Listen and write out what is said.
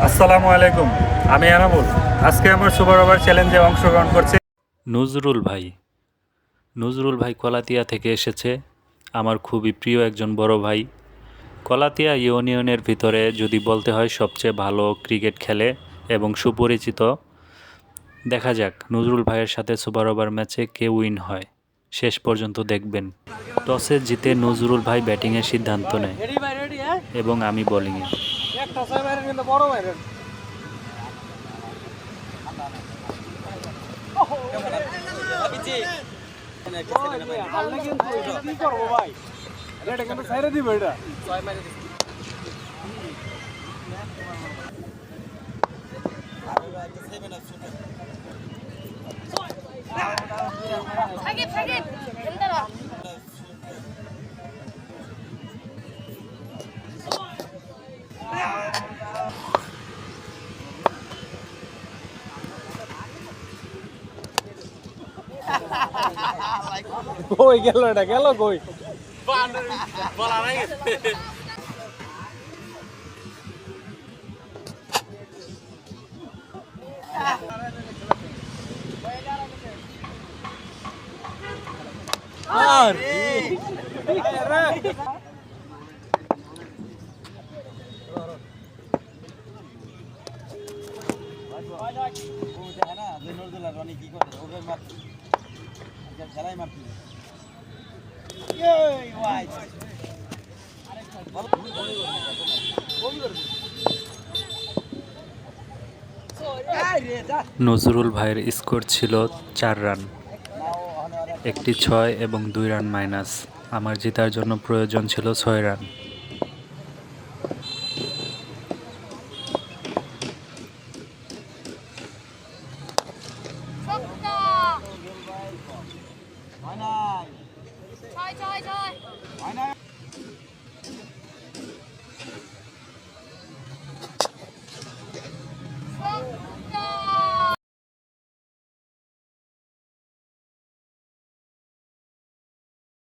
আসসালামু আলাইকুম, আমি এনামুল। আজকে আমার সুপার ওভার চ্যালেঞ্জে অংশগ্রহণ করছে নজরুল ভাই। নজরুল ভাই কলাতিয়া থেকে এসেছে, আমার খুবই প্রিয় একজন বড় ভাই। কলাতিয়া ইউনিয়নের ভিতরে যদি বলতে হয় সবচেয়ে ভালো ক্রিকেট খেলে এবং সুপরিচিত। দেখা যাক নজরুল ভাইয়ের সাথে সুপার ওভার ম্যাচে কে উইন হয়, শেষ পর্যন্ত দেখবেন। টসে জিতে নজরুল ভাই ব্যাটিংয়ের সিদ্ধান্ত নেয় এবং আমি বোলিংয়ে। সাকিব সাকিব এন্দারা কই গেল এটা গেল কই বলা নাই আর নজরুল ভাইয়ের স্কোর ছিল 4 রান, একটি 6 এবং 2 রান মাইনাস। আমার জেতার জন্য প্রয়োজন ছিল 6 রান। ছক্কা ছয় ছয় ছয়